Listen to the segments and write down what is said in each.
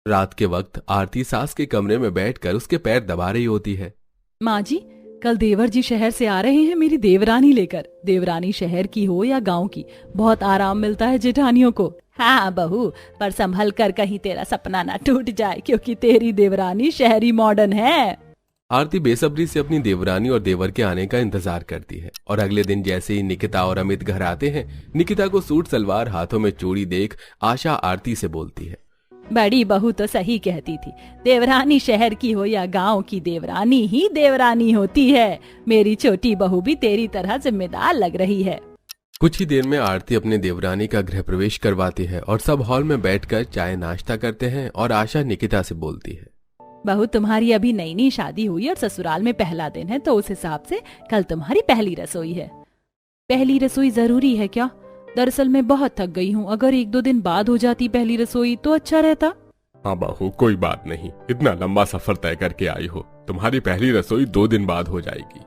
रात के वक्त आरती सास के कमरे में बैठकर उसके पैर दबा रही होती है। माँ जी, कल देवर जी शहर से आ रहे हैं मेरी देवरानी लेकर। देवरानी शहर की हो या गांव की, बहुत आराम मिलता है जेठानियों को। हाँ बहू, पर संभल कर कहीं तेरा सपना ना टूट जाए, क्योंकि तेरी देवरानी शहरी मॉडर्न है। आरती बेसब्री से अपनी देवरानी और देवर के आने का इंतजार करती है और अगले दिन जैसे ही निकिता और अमित घर आते हैं, निकिता को सूट सलवार हाथों में चूड़ी देख आशा आरती से बोलती है। बड़ी बहू तो सही कहती थी, देवरानी शहर की हो या गांव की, देवरानी ही देवरानी होती है। मेरी छोटी बहू भी तेरी तरह जिम्मेदार लग रही है। कुछ ही देर में आरती अपने देवरानी का गृह प्रवेश करवाती है और सब हॉल में बैठकर चाय नाश्ता करते हैं और आशा निकिता से बोलती है। बहू, तुम्हारी अभी नई नई शादी हुई और ससुराल में पहला दिन है, तो उस हिसाब से कल तुम्हारी पहली रसोई है। पहली रसोई जरूरी है क्या? दरअसल मैं बहुत थक गई हूँ, अगर 1-2 दिन बाद हो जाती पहली रसोई तो अच्छा रहता। हाँ बहू, कोई बात नहीं, इतना लंबा सफर तय करके आई हो, तुम्हारी पहली रसोई 2 दिन बाद हो जाएगी।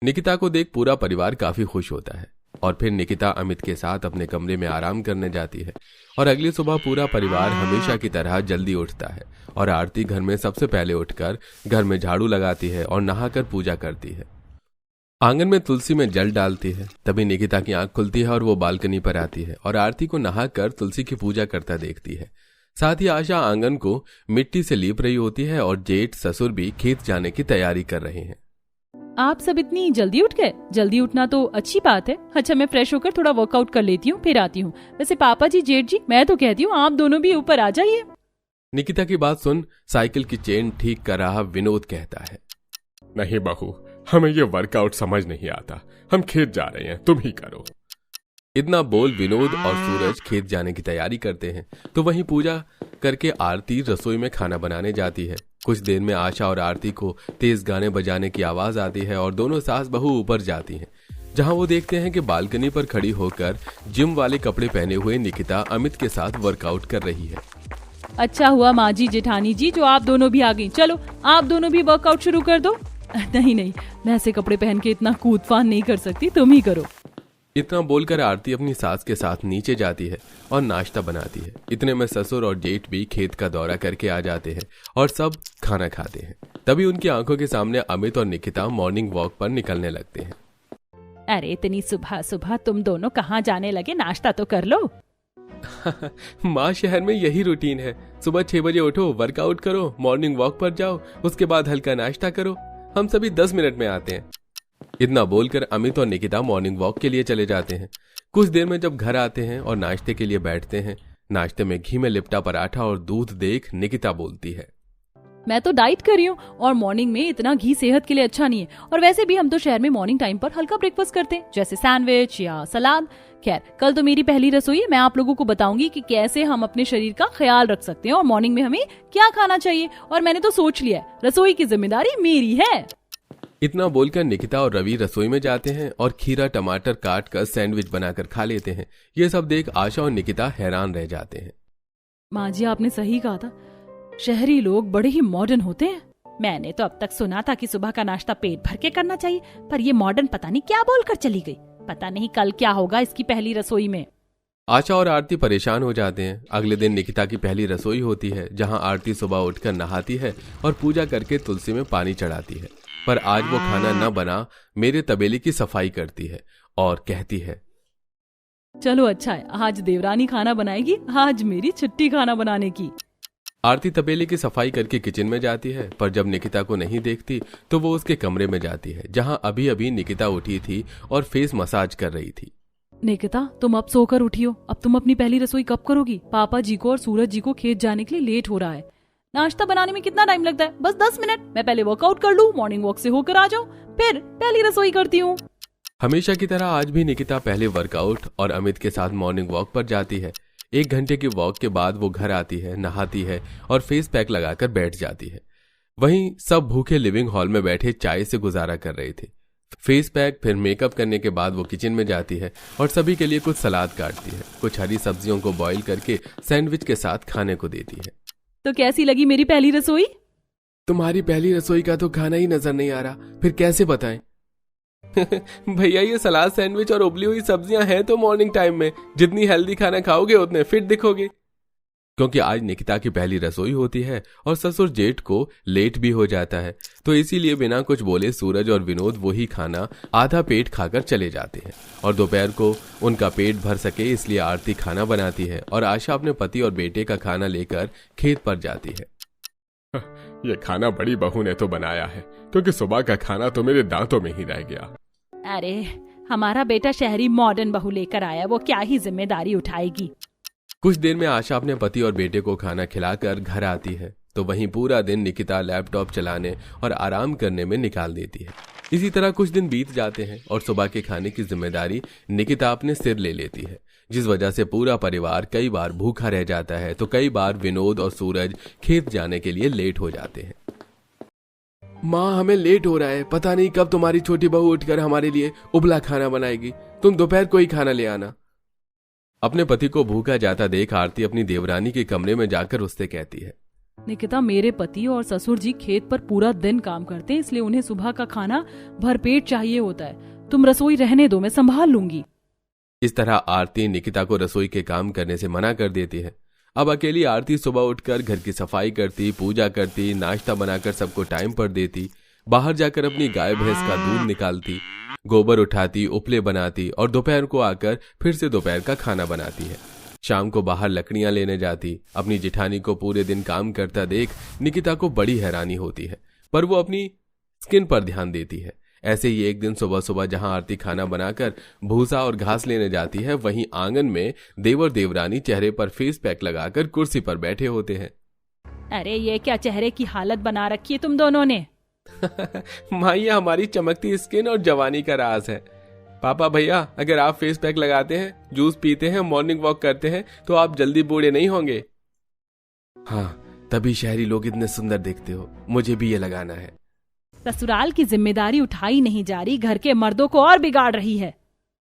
निकिता को देख पूरा परिवार काफी खुश होता है और फिर निकिता अमित के साथ अपने कमरे में आराम करने जाती है और अगली सुबह पूरा परिवार हमेशा की तरह जल्दी उठता है और आरती घर में सबसे पहले उठकर घर में झाड़ू लगाती है और नहाकर पूजा करती है। आंगन में तुलसी में जल डालती है। तभी निकिता की आंख खुलती है और वो बालकनी पर आती है और आरती को नहाकर तुलसी की पूजा करता देखती है। साथ ही आशा आंगन को मिट्टी से लीप रही होती है और जेठ ससुर भी खेत जाने की तैयारी कर रहे हैं। आप सब इतनी जल्दी उठ गए? जल्दी उठना तो अच्छी बात है। अच्छा, मैं फ्रेश होकर थोड़ा वर्कआउट कर लेती हूँ, फिर आती हूँ। वैसे पापा जी, जेठ जी, मैं तो कहती हूँ आप दोनों भी ऊपर आ जाइए। निकिता की बात सुन साइकिल की चेन ठीक कर रहा विनोद कहता है। नहीं बहू, हमें ये वर्कआउट समझ नहीं आता, हम खेत जा रहे हैं, तुम ही करो। इतना बोल विनोद और सूरज खेत जाने की तैयारी करते हैं तो वहीं पूजा करके आरती रसोई में खाना बनाने जाती है। कुछ देर में आशा और आरती को तेज गाने बजाने की आवाज आती है और दोनों सास बहू ऊपर जाती हैं, जहां वो देखते हैं कि बालकनी पर खड़ी होकर जिम वाले कपड़े पहने हुए निकिता अमित के साथ वर्कआउट कर रही है। अच्छा हुआ माँ जी, जेठानी जी, जो आप दोनों भी आ गई। चलो आप दोनों भी वर्कआउट शुरू कर दो। नहीं नहीं, मैं ऐसे कपड़े पहन के इतना कूद फान नहीं कर सकती, तुम ही करो। इतना बोलकर आरती अपनी सास के साथ नीचे जाती है और नाश्ता बनाती है। इतने में ससुर और जेठ भी खेत का दौरा करके आ जाते हैं और सब खाना खाते हैं। तभी उनकी आंखों के सामने अमित और निकिता मॉर्निंग वॉक पर निकलने लगते हैं। अरे इतनी सुबह सुबह तुम दोनों कहाँ जाने लगे? नाश्ता तो कर लो। माँ, शहर में यही रूटीन है, सुबह 6 बजे उठो, वर्कआउट करो, मॉर्निंग वॉक पर जाओ, उसके बाद हल्का नाश्ता करो। हम सभी 10 मिनट में आते हैं। इतना बोलकर अमित और निकिता मॉर्निंग वॉक के लिए चले जाते हैं। कुछ देर में जब घर आते हैं और नाश्ते के लिए बैठते हैं, नाश्ते में घी में लिपटा पराठा और दूध देख निकिता बोलती है। मैं तो डाइट कर रही हूँ और मॉर्निंग में इतना घी सेहत के लिए अच्छा नहीं है, और वैसे भी हम तो शहर में मॉर्निंग टाइम पर हल्का ब्रेकफास्ट करते हैं, जैसे सैंडविच या सलाद। खैर, कल तो मेरी पहली रसोई है, मैं आप लोगों को बताऊंगी कि कैसे हम अपने शरीर का ख्याल रख सकते हैं और मॉर्निंग में हमें क्या खाना चाहिए। और मैंने तो सोच लिया है, रसोई की जिम्मेदारी मेरी है। इतना बोलकर निकिता और रवि रसोई में जाते हैं और खीरा टमाटर काट कर सैंडविच बनाकर खा लेते हैं। ये सब देख आशा और निकिता हैरान रह जाते हैं। माँ जी, आपने सही कहा था, शहरी लोग बड़े ही मॉडर्न होते हैं। मैंने तो अब तक सुना था कि सुबह का नाश्ता पेट भर के करना चाहिए, पर ये मॉडर्न पता नहीं क्या बोलकर चली गई। पता नहीं कल क्या होगा इसकी पहली रसोई में। आशा और आरती परेशान हो जाते हैं। अगले दिन निकिता की पहली रसोई होती है, जहां आरती सुबह उठकर नहाती है और पूजा करके तुलसी में पानी चढ़ाती है। पर आज वो खाना न बना मेरे तबेले की सफाई करती है और कहती है, चलो अच्छा है, आज देवरानी खाना बनाएगी, आज मेरी छुट्टी खाना बनाने की। आरती तबेले की सफाई करके किचन में जाती है, पर जब निकिता को नहीं देखती तो वो उसके कमरे में जाती है, जहां अभी अभी निकिता उठी थी और फेस मसाज कर रही थी। निकिता, तुम अब सोकर उठी हो, अब तुम अपनी पहली रसोई कब करोगी? पापा जी को और सूरज जी को खेत जाने के लिए लेट हो रहा है। नाश्ता बनाने में कितना टाइम लगता है? बस 10 मिनट। मैं पहले वर्कआउट कर लूं, मॉर्निंग वॉक से होकर आ जाऊं, फिर पहली रसोई करती हूँ। हमेशा की तरह आज भी निकिता पहले वर्कआउट और अमित के साथ मॉर्निंग वॉक पर जाती है। 1 घंटे की वॉक के बाद वो घर आती है, नहाती है और फेस पैक लगाकर बैठ जाती है। वहीं सब भूखे लिविंग हॉल में बैठे चाय से गुजारा कर रहे थे। फेस पैक फिर मेकअप करने के बाद वो किचन में जाती है और सभी के लिए कुछ सलाद काटती है, कुछ हरी सब्जियों को बॉईल करके सैंडविच के साथ खाने को देती है। तो कैसी लगी मेरी पहली रसोई? तुम्हारी पहली रसोई का तो खाना ही नजर नहीं आ रहा, फिर कैसे बताएं? भैया, ये सलाद, सैंडविच और उबली हुई सब्जियां हैं तो मॉर्निंग टाइम में, जितनी हेल्दी खाना खाओगे उतने फिट दिखोगे। क्योंकि आज निकिता की पहली रसोई होती है और ससुर जेठ को लेट भी हो जाता है। तो इसीलिए बिना कुछ बोले सूरज और विनोद वही खाना आधा पेट खाकर चले जाते हैं और दोपहर को उनका पेट भर सके इसलिए आरती खाना बनाती है और आशा अपने पति और बेटे का खाना लेकर खेत पर जाती है। ये खाना बड़ी बहू ने तो बनाया है, क्योंकि सुबह का खाना तो मेरे दांतों में ही रह गया। अरे हमारा बेटा शहरी मॉडर्न बहू लेकर आया, वो क्या ही जिम्मेदारी उठाएगी। कुछ देर में आशा अपने पति और बेटे को खाना खिलाकर घर आती है तो वहीं पूरा दिन निकिता लैपटॉप चलाने और आराम करने में निकाल देती है। इसी तरह कुछ दिन बीत जाते हैं और सुबह के खाने की जिम्मेदारी निकिता अपने सिर ले लेती है, जिस वजह से पूरा परिवार कई बार भूखा रह जाता है। तो कई बार विनोद और सूरज खेत जाने के लिए लेट हो जाते हैं। माँ, हमें लेट हो रहा है, पता नहीं कब तुम्हारी छोटी बहू उठकर हमारे लिए उबला खाना बनाएगी। तुम दोपहर को ही खाना ले आना। अपने पति को भूखा जाता देख आरती अपनी देवरानी के कमरे में जाकर उससे कहती है, निकिता, मेरे पति और ससुर जी खेत पर पूरा दिन काम करते हैं, इसलिए उन्हें सुबह का खाना भरपेट चाहिए होता है। तुम रसोई रहने दो, मैं संभाल लूंगी। इस तरह आरती निकिता को रसोई के काम करने से मना कर देती है। अब अकेली आरती सुबह उठकर घर की सफाई करती, पूजा करती, नाश्ता बनाकर सबको टाइम पर देती, बाहर जाकर अपनी गाय भैंस का दूध निकालती, गोबर उठाती, उपले बनाती और दोपहर को आकर फिर से दोपहर का खाना बनाती है। शाम को बाहर लकड़ियां लेने जाती। अपनी जिठानी को पूरे दिन काम करता देख निकिता को बड़ी हैरानी होती है, पर वो अपनी स्किन पर ध्यान देती है। ऐसे ही एक दिन सुबह सुबह जहां आरती खाना बनाकर भूसा और घास लेने जाती है, वहीं आंगन में देवर देवरानी चेहरे पर फेस पैक लगाकर कुर्सी पर बैठे होते हैं। अरे ये क्या चेहरे की हालत बना रखी है तुम दोनों ने। माँ, ये हमारी चमकती स्किन और जवानी का राज है। पापा भैया, अगर आप फेस पैक लगाते हैं, जूस पीते हैं, मॉर्निंग वॉक करते हैं तो आप जल्दी बूढ़े नहीं होंगे। हाँ, तभी शहरी लोग इतने सुंदर दिखते हो। मुझे भी ये लगाना है। ससुराल की जिम्मेदारी उठाई नहीं जा रही, घर के मर्दों को और बिगाड़ रही है।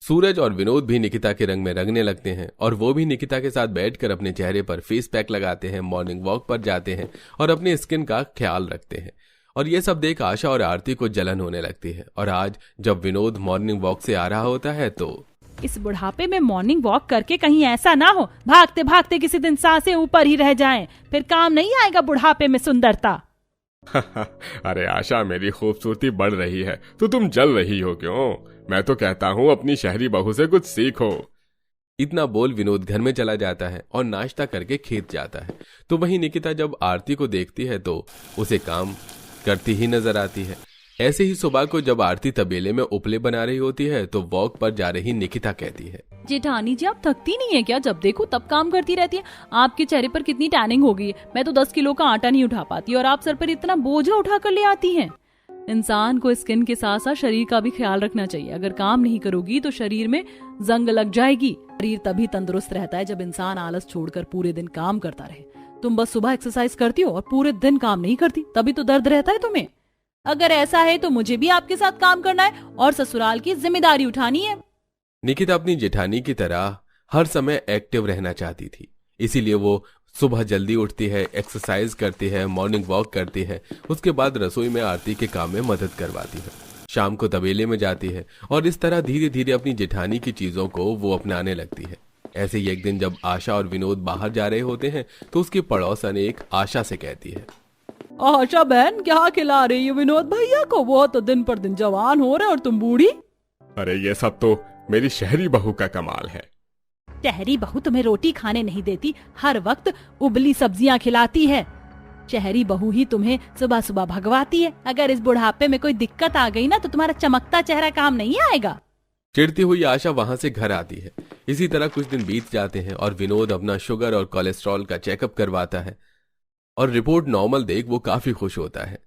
सूरज और विनोद भी निकिता के रंग में रंगने लगते हैं और वो भी निकिता के साथ बैठकर अपने चेहरे पर फेस पैक लगाते हैं, मॉर्निंग वॉक पर जाते हैं और अपनी स्किन का ख्याल रखते हैं। और ये सब देख आशा और आरती को जलन होने लगती है। और आज जब विनोद मॉर्निंग वॉक से आ रहा होता है तो इस बुढ़ापे में मॉर्निंग वॉक करके कहीं ऐसा ना हो भागते भागते किसी दिन सांसें ऊपर ही रह जाएं, फिर काम नहीं आएगा बुढ़ापे में सुंदरता। अरे आशा, मेरी खूबसूरती बढ़ रही है तो तुम जल रही हो क्यों? मैं तो कहता हूँ अपनी शहरी बहू से कुछ सीखो। इतना बोल विनोद घर में चला जाता है और नाश्ता करके खेत जाता है। तो वहीं निकिता जब आरती को देखती है तो उसे काम करती ही नजर आती है। ऐसे ही सुबह को जब आरती तबेले में उपले बना रही होती है तो वॉक पर जा रही निकिता कहती है, जेठानी जी, आप थकती नहीं है क्या? जब देखो तब काम करती रहती है। आपके चेहरे पर कितनी टैनिंग हो गई है। मैं तो 10 किलो का आटा नहीं उठा पाती और आप सर पर इतना बोझा उठा कर ले आती हैं। इंसान को स्किन के साथ साथ शरीर का भी ख्याल रखना चाहिए। अगर काम नहीं करोगी तो शरीर में जंग लग जाएगी। शरीर तभी तंदुरुस्त रहता है जब इंसान आलस छोड़कर पूरे दिन काम करता रहे। तुम बस सुबह एक्सरसाइज करती हो और पूरे दिन काम नहीं करती, तभी तो दर्द रहता है तुम्हें। अगर ऐसा है तो मुझे भी आपके साथ काम करना है और ससुराल की जिम्मेदारी उठानी है। निकिता अपनी जेठानी की तरह हर समय एक्टिव रहना चाहती थी, इसीलिए वो सुबह जल्दी उठती है, एक्सरसाइज करती है, मॉर्निंग वॉक करती है। उसके बाद रसोई में आरती के काम में मदद करवाती है। शाम को तबेले में जाती है और इस तरह धीरे धीरे अपनी जेठानी की चीजों को वो अपनाने लगती है। ऐसे ही एक दिन जब आशा और विनोद बाहर जा रहे होते हैं तो उसकी पड़ोसन एक आशा से कहती है, आशा बहन, क्या खिला रही है विनोद भैया को? वो तो दिन पर दिन जवान हो रहे और तुम बूढ़ी। अरे ये सब तो मेरी शहरी बहू का कमाल है। शहरी बहू तुम्हें रोटी खाने नहीं देती, हर वक्त उबली सब्जियां खिलाती है। शहरी बहू ही तुम्हें सुबह सुबह भगवाती है। अगर इस बुढ़ापे में कोई दिक्कत आ गई ना तो तुम्हारा चमकता चेहरा काम नहीं आएगा। चिढ़ती हुई आशा वहां से घर आती है। इसी तरह कुछ दिन बीत जाते हैं और विनोद अपना शुगर और कोलेस्ट्रॉल का चेकअप करवाता है और रिपोर्ट नॉर्मल देख वो काफी खुश होता है।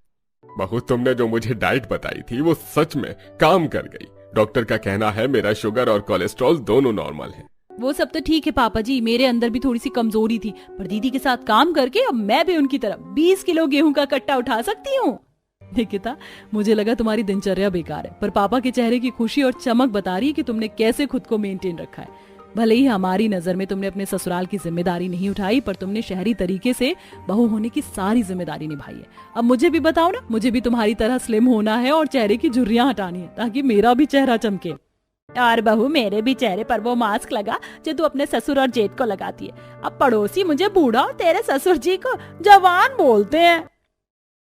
बहू, तुमने जो मुझे डाइट बताई थी वो सच में काम कर गई। डॉक्टर का कहना है मेरा शुगर और कोलेस्ट्रॉल दोनों नॉर्मल है। वो सब तो ठीक है पापा जी, मेरे अंदर भी थोड़ी सी कमजोरी थी, पर दीदी के साथ काम करके अब मैं भी उनकी तरह 20 किलो गेहूं का कट्टा उठा सकती हूँ। निकिता, मुझे लगा तुम्हारी दिनचर्या बेकार है, पर पापा के चेहरे की खुशी और चमक बता रही है कि तुमने कैसे खुद को मेंटेन रखा है। भले ही हमारी नजर में तुमने अपने ससुराल की जिम्मेदारी नहीं उठाई, पर तुमने शहरी तरीके से बहू होने की सारी जिम्मेदारी निभाई है। अब मुझे भी बताओ ना, मुझे भी तुम्हारी तरह स्लिम होना है और चेहरे की झुर्रियां हटानी है ताकि मेरा भी चेहरा चमके। और बहू, मेरे भी चेहरे पर वो मास्क लगा जो तू अपने ससुर और जेठ को लगाती है। अब पड़ोसी मुझे बूढ़ा और तेरे ससुर जी को जवान बोलते हैं।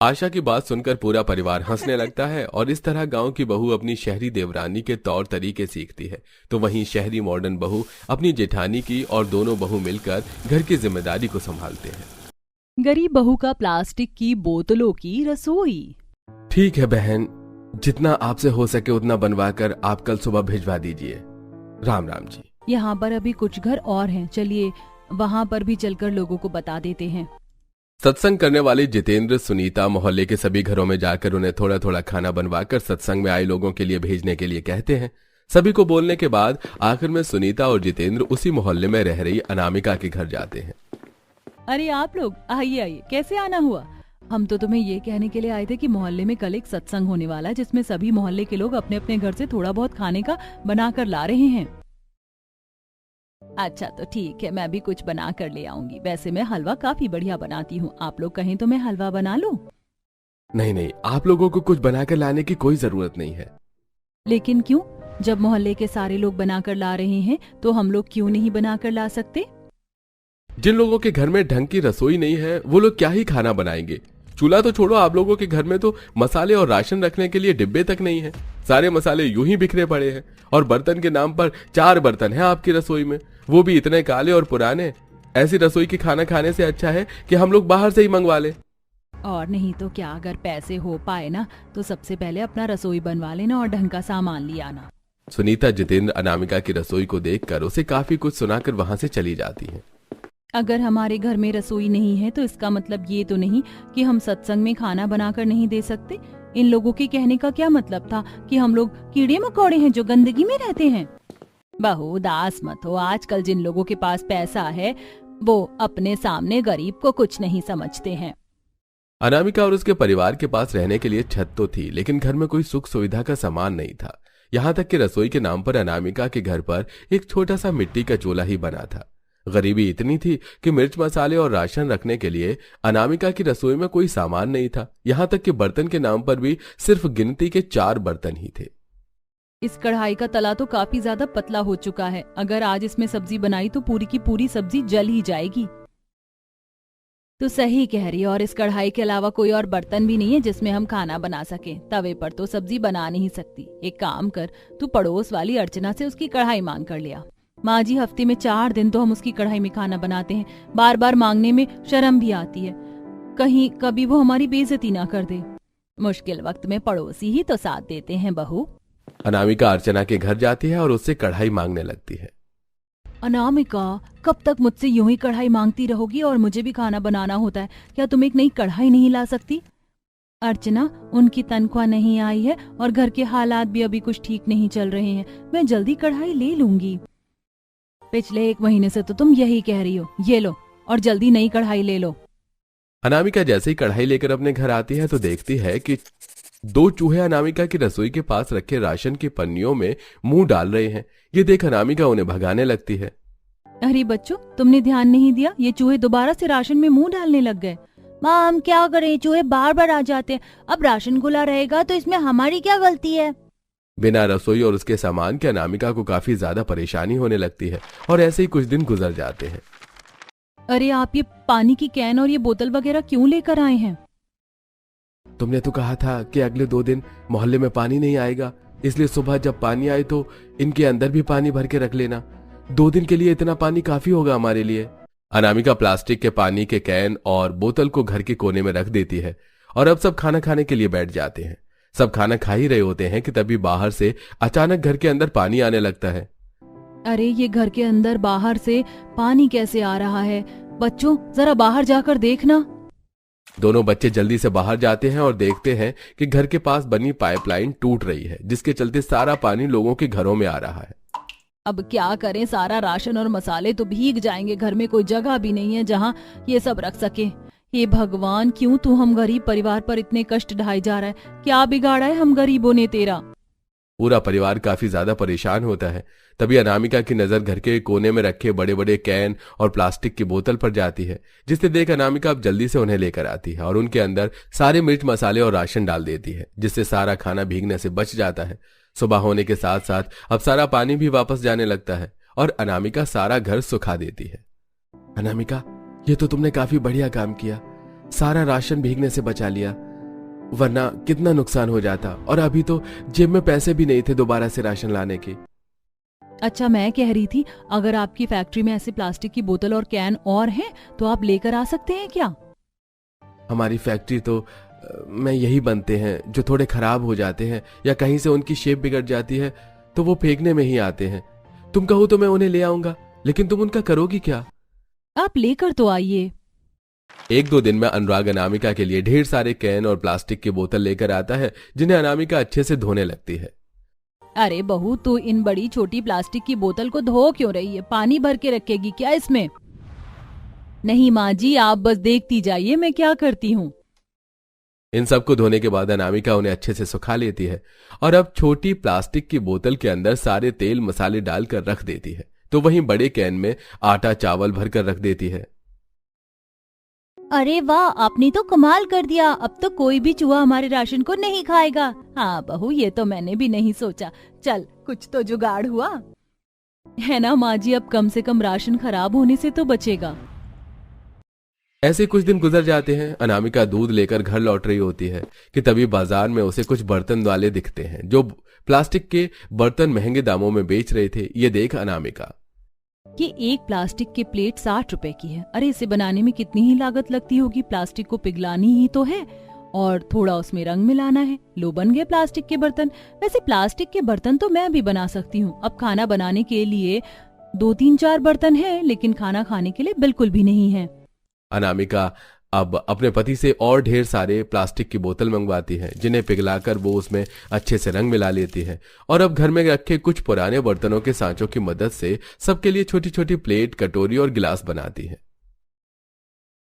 आशा की बात सुनकर पूरा परिवार हंसने लगता है और इस तरह गांव की बहू अपनी शहरी देवरानी के तौर तरीके सीखती है, तो वहीं शहरी मॉडर्न बहू अपनी जेठानी की, और दोनों बहू मिलकर घर की जिम्मेदारी को संभालते हैं। गरीब बहू का प्लास्टिक की बोतलों की रसोई। ठीक है बहन, जितना आपसे हो सके उतना बनवा कर आप कल सुबह भिजवा दीजिए। राम राम जी। यहाँ पर अभी कुछ घर और हैं, चलिए वहाँ पर भी चलकर लोगों को बता देते हैं। सत्संग करने वाले जितेंद्र सुनीता मोहल्ले के सभी घरों में जाकर उन्हें थोड़ा थोड़ा खाना बनवाकर सत्संग में आए लोगों के लिए भेजने के लिए कहते हैं। सभी को बोलने के बाद आखिर में सुनीता और जितेंद्र उसी मोहल्ले में रह रही अनामिका के घर जाते हैं। अरे आप लोग आइए आइए, कैसे आना हुआ? हम तो तुम्हें ये कहने के लिए आए थे कि मोहल्ले में कल एक सत्संग होने वाला है, जिसमें सभी मोहल्ले के लोग अपने अपने घर से थोड़ा बहुत खाने का बना कर ला रहे हैं। अच्छा तो ठीक है, मैं भी कुछ बना कर ले आऊंगी। वैसे मैं हलवा काफी बढ़िया बनाती हूँ, आप लोग कहें तो मैं हलवा बना लूं? नहीं नहीं, आप लोगों को कुछ बनाकर लाने की कोई जरूरत नहीं है। लेकिन क्यों? जब मोहल्ले के सारे लोग बनाकर ला रहे हैं तो हम लोग क्यों नहीं बनाकर ला सकते? जिन लोगों के घर में ढंग की रसोई नहीं है वो लोग क्या ही खाना बनाएंगे। चूल्हा तो छोड़ो, आप लोगों के घर में तो मसाले और राशन रखने के लिए डिब्बे तक नहीं है। सारे मसाले यूं ही बिखरे पड़े हैं, और बर्तन के नाम पर 4 बर्तन हैं आपकी रसोई में, वो भी इतने काले और पुराने। ऐसी रसोई की खाना खाने से अच्छा है कि हम लोग बाहर से ही मंगवा लें। और नहीं तो क्या, अगर पैसे हो पाए ना तो सबसे पहले अपना रसोई बनवा लेना और ढंग का सामान ले आना। सुनीता जितेंद्र अनामिका की रसोई को देखकर उसे काफी कुछ सुनाकर वहां से चली जाती हैं। अगर हमारे घर में रसोई नहीं है तो इसका मतलब ये तो नहीं कि हम सत्संग में खाना बनाकर नहीं दे सकते। इन लोगों के कहने का क्या मतलब था कि हम लोग कीड़े मकोड़े हैं जो गंदगी में रहते हैं? बहू उदास मत हो, आजकल जिन लोगों के पास पैसा है वो अपने सामने गरीब को कुछ नहीं समझते हैं। अनामिका और उसके परिवार के पास रहने के लिए छत तो थी, लेकिन घर में कोई सुख सुविधा का सामान नहीं था। यहाँ तक कि रसोई के नाम पर अनामिका के घर पर एक छोटा सा मिट्टी का चूल्हा ही बना था। गरीबी इतनी थी कि मिर्च मसाले और राशन रखने के लिए अनामिका की रसोई में कोई सामान नहीं था। यहाँ तक कि बर्तन के नाम पर भी सिर्फ गिनती के 4 बर्तन ही थे। इस कढ़ाई का तला तो काफी ज्यादा पतला हो चुका है, अगर आज इसमें सब्जी बनाई तो पूरी की पूरी सब्जी जल ही जाएगी। तो सही कह रही है, और इस कढ़ाई के अलावा कोई और बर्तन भी नहीं है जिसमें हम खाना बना सके। तवे पर तो सब्जी बना नहीं सकती। एक काम कर, तू पड़ोस वाली अर्चना से उसकी कढ़ाई मांग कर लिया। माँ जी, हफ्ते में 4 दिन तो हम उसकी कढ़ाई में खाना बनाते हैं, बार बार मांगने में शर्म भी आती है, कहीं कभी वो हमारी बेइज्जती ना कर दे। मुश्किल वक्त में पड़ोसी ही तो साथ देते हैं बहू। अनामिका अर्चना के घर जाती है और उससे कढ़ाई मांगने लगती है। अनामिका, कब तक मुझसे यूं ही कढ़ाई मांगती रहोगी? और मुझे भी खाना बनाना होता है, क्या तुम एक नई कढ़ाई नहीं ला सकती? अर्चना, उनकी तनख्वाह नहीं आई है और घर के हालात भी अभी कुछ ठीक नहीं चल रहे हैं, मैं जल्दी कढ़ाई ले लूंगी। पिछले 1 महीने से तो तुम यही कह रही हो। ये लो और जल्दी नई कढ़ाई ले लो। अनामिका जैसे ही कढ़ाई लेकर अपने घर आती है तो देखती है कि 2 चूहे अनामिका की रसोई के पास रखे राशन की पन्नियों में मुंह डाल रहे हैं। ये देख अनामिका उन्हें भगाने लगती है। अरे बच्चों, तुमने ध्यान नहीं दिया, ये चूहे दोबारा से राशन में मुंह डालने लग गए। माँ, हम क्या करें, चूहे बार बार आ जाते हैं। अब राशन खुला रहेगा तो इसमें हमारी क्या गलती है? बिना रसोई और उसके सामान के अनामिका को काफी ज्यादा परेशानी होने लगती है, और ऐसे ही कुछ दिन गुजर जाते हैं। अरे आप ये पानी की कैन और ये बोतल वगैरह क्यों लेकर आए हैं? तुमने तो कहा था कि अगले 2 दिन मोहल्ले में पानी नहीं आएगा, इसलिए सुबह जब पानी आए तो इनके अंदर भी पानी भर के रख लेना। 2 दिन के लिए इतना पानी काफी होगा हमारे लिए। अनामिका प्लास्टिक के पानी के कैन और बोतल को घर के कोने में रख देती है, और अब सब खाना खाने के लिए बैठ जाते हैं। सब खाना खा ही रहे होते हैं कि तभी बाहर से अचानक घर के अंदर पानी आने लगता है। अरे ये घर के अंदर बाहर से पानी कैसे आ रहा है? बच्चों, जरा बाहर जाकर देखना। दोनों बच्चे जल्दी से बाहर जाते हैं और देखते हैं कि घर के पास बनी पाइपलाइन टूट रही है, जिसके चलते सारा पानी लोगों के घरों में आ रहा है। अब क्या करें, सारा राशन और मसाले तो भीग जाएंगे, घर में कोई जगह भी नहीं है जहाँ ये सब रख सके। हे भगवान, क्यों तू हम गरीब परिवार पर इतने कष्ट ढाई जा रहा है? क्या बिगाड़ा है हम गरीबों ने तेरा? पूरा परिवार काफी ज्यादा परेशान होता है। तभी अनामिका की नजर घर के कोने में रखे बड़े बड़े कैन और प्लास्टिक की बोतल पर जाती है, जिसे देख अनामिका अब जल्दी से उन्हें लेकर आती है और उनके अंदर सारे मिर्च मसाले और राशन डाल देती है, जिससे सारा खाना भीगने से बच जाता है। सुबह होने के साथ साथ अब सारा पानी भी वापस जाने लगता है और अनामिका सारा घर सुखा देती है। अनामिका, ये तो तुमने काफी बढ़िया काम किया, सारा राशन भीगने से बचा लिया, वरना कितना नुकसान हो जाता। और अभी तो जेब में पैसे भी नहीं थे दोबारा से राशन लाने के। अच्छा, मैं कह रही थी, अगर आपकी फैक्ट्री में ऐसे प्लास्टिक की बोतल और कैन और हैं तो आप लेकर आ सकते हैं क्या? हमारी फैक्ट्री तो में यही बनते हैं जो थोड़े खराब हो जाते हैं या कहीं से उनकी शेप बिगड़ जाती है तो वो फेंकने में ही आते हैं। तुम कहो तो मैं उन्हें ले आऊंगा, लेकिन तुम उनका करोगी क्या? आप लेकर तो आइए। 1-2 दिन में अनुराग अनामिका के लिए ढेर सारे कैन और प्लास्टिक की बोतल लेकर आता है, जिन्हें अनामिका अच्छे से धोने लगती है। अरे बहू, तू इन बड़ी छोटी प्लास्टिक की बोतल को धो क्यों रही है? पानी भर के रखेगी क्या इसमें? नहीं माँ जी, आप बस देखती जाइए मैं क्या करती हूँ। इन सबको धोने के बाद अनामिका उन्हें अच्छे से सुखा लेती है और अब छोटी प्लास्टिक की बोतल के अंदर सारे तेल मसाले डालकर रख देती है, तो वहीं बड़े कैन में आटा चावल भरकर रख देती है। अरे वाह, आपने तो कमाल कर दिया। अब तो कोई भी चूहा हमारे राशन को नहीं खाएगा। हाँ बहू, ये तो मैंने भी नहीं सोचा। चल, कुछ तो जुगाड़ हुआ है ना माँ जी। अब कम से कम राशन खराब होने से तो बचेगा। ऐसे कुछ दिन गुजर जाते हैं। अनामिका दूध लेकर घर लौट रही होती है कि तभी बाजार में उसे कुछ बर्तन वाले दिखते हैं जो प्लास्टिक के बर्तन महंगे दामों में बेच रहे थे। ये देख अनामिका, ये एक प्लास्टिक की प्लेट 60 रुपए की है। अरे इसे बनाने में कितनी ही लागत लगती होगी? प्लास्टिक को पिघलानी ही तो है और थोड़ा उसमें रंग मिलाना है। लो, बन गए प्लास्टिक के बर्तन। वैसे प्लास्टिक के बर्तन तो मैं भी बना सकती हूँ। अब खाना बनाने के लिए 2-3-4 बर्तन है, लेकिन खाना खाने के लिए बिल्कुल भी नहीं है। अनामिका अब अपने पति से और ढेर सारे प्लास्टिक की बोतल मंगवाती है, जिन्हें पिघलाकर वो उसमें अच्छे से रंग मिला लेती है और अब घर में रखे कुछ पुराने बर्तनों के सांचों की मदद से सबके लिए छोटी छोटी प्लेट, कटोरी और गिलास बनाती है।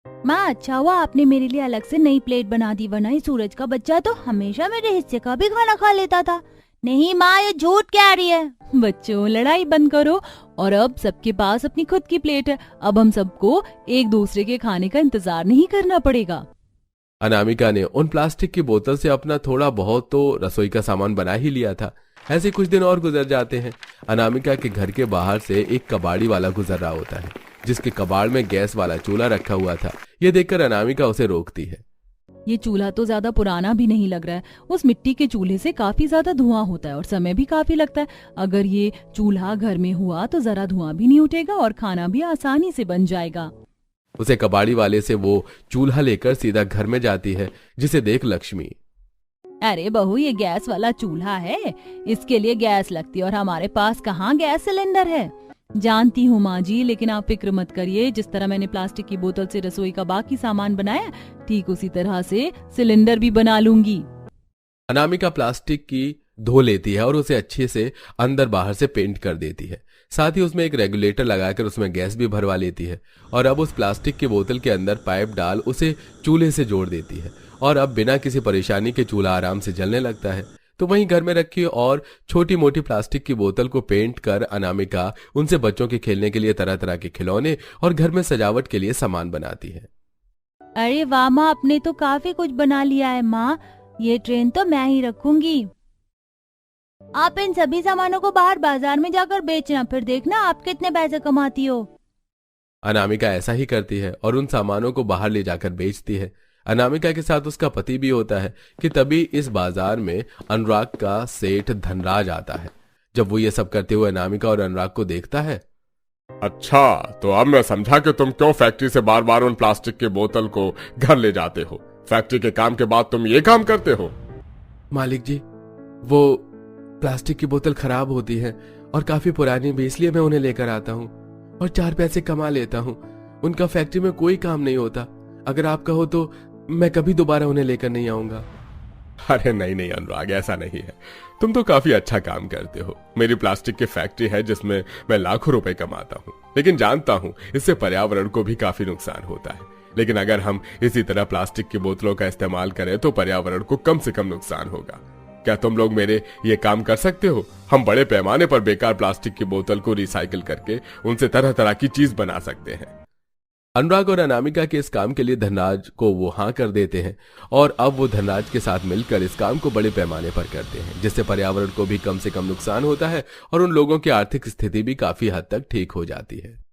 माँ, अच्छा हुआ आपने मेरे लिए अलग से नई प्लेट बना दी, वरना ये सूरज का बच्चा तो हमेशा मेरे हिस्से का भी खाना खा लेता था। नहीं माँ, ये झूठ कह रही है। बच्चों, लड़ाई बंद करो। और अब सबके पास अपनी खुद की प्लेट है। अब हम सबको एक दूसरे के खाने का इंतजार नहीं करना पड़ेगा। अनामिका ने उन प्लास्टिक की बोतल से अपना थोड़ा बहुत तो रसोई का सामान बना ही लिया था। ऐसे कुछ दिन और गुजर जाते हैं। अनामिका के घर के बाहर से एक कबाड़ी वाला गुजर रहा होता है, जिसके कबाड़ में गैस वाला चूल्हा रखा हुआ था। ये देखकर अनामिका उसे रोकती है। ये चूल्हा तो ज्यादा पुराना भी नहीं लग रहा है। उस मिट्टी के चूल्हे से काफी ज्यादा धुआं होता है और समय भी काफी लगता है। अगर ये चूल्हा घर में हुआ तो जरा धुआं भी नहीं उठेगा और खाना भी आसानी से बन जाएगा। उसे कबाड़ी वाले से वो चूल्हा लेकर सीधा घर में जाती है, जिसे देख लक्ष्मी, अरे बहू, ये गैस वाला चूल्हा है, इसके लिए गैस लगती है और हमारे पास कहाँ गैस सिलेंडर है। जानती हूँ माँ जी, लेकिन आप फिक्र मत करिए। जिस तरह मैंने प्लास्टिक की बोतल से रसोई का बाकी सामान बनाया, ठीक उसी तरह से सिलेंडर भी बना लूंगी। अनामिका प्लास्टिक की धो लेती है और उसे अच्छे से अंदर बाहर से पेंट कर देती है। साथ ही उसमें एक रेगुलेटर लगाकर उसमें गैस भी भरवा लेती है और अब उस प्लास्टिक की बोतल के अंदर पाइप डाल उसे चूल्हे से जोड़ देती है और अब बिना किसी परेशानी के चूल्हा आराम से जलने लगता है। तो वहीं घर में रखी और छोटी मोटी प्लास्टिक की बोतल को पेंट कर अनामिका उनसे बच्चों के खेलने के लिए तरह तरह के खिलौने और घर में सजावट के लिए सामान बनाती है। अरे वाह माँ, आपने तो काफी कुछ बना लिया है। माँ, ये ट्रेन तो मैं ही रखूंगी। आप इन सभी सामानों को बाहर बाजार में जाकर बेचना, फिर देखना आप कितने पैसे कमाती हो। अनामिका ऐसा ही करती है और उन सामानों को बाहर ले जाकर बेचती है। अनामिका के साथ उसका पति भी होता है कि तभी इस बाजार में अनुराग का सेठ धनराज आता है। जब वो ये सब करते हुए अनामिका और अनुराग को देखता है, अच्छा, तो अब मैं समझा कि तुम क्यों फैक्ट्री से बार बार उन प्लास्टिक के बोतल को घर ले जाते हो। फैक्ट्री के काम के बाद तुम ये काम करते हो। मालिक जी, वो प्लास्टिक की बोतल खराब होती है और काफी पुरानी भी, इसलिए मैं उन्हें लेकर आता हूँ और 4 पैसे कमा लेता हूँ। उनका फैक्ट्री में कोई काम नहीं होता। अगर आप कहो तो मैं कभी दोबारा उन्हें लेकर नहीं आऊंगा। अरे नहीं नहीं अनुराग, ऐसा नहीं है। तुम तो काफी अच्छा काम करते हो। मेरी प्लास्टिक की फैक्ट्री है जिसमें मैं लाखों रुपए कमाता हूँ, लेकिन जानता हूँ इससे पर्यावरण को भी काफी नुकसान होता है। लेकिन अगर हम इसी तरह प्लास्टिक की बोतलों का इस्तेमाल करें तो पर्यावरण को कम से कम नुकसान होगा। क्या तुम लोग मेरे ये काम कर सकते हो? हम बड़े पैमाने पर बेकार प्लास्टिक की बोतल को रिसाइकिल करके उनसे तरह तरह की चीज बना सकते हैं। अनुराग और अनामिका के इस काम के लिए धनराज को वो हाँ कर देते हैं और अब वो धनराज के साथ मिलकर इस काम को बड़े पैमाने पर करते हैं, जिससे पर्यावरण को भी कम से कम नुकसान होता है और उन लोगों की आर्थिक स्थिति भी काफी हद तक ठीक हो जाती है।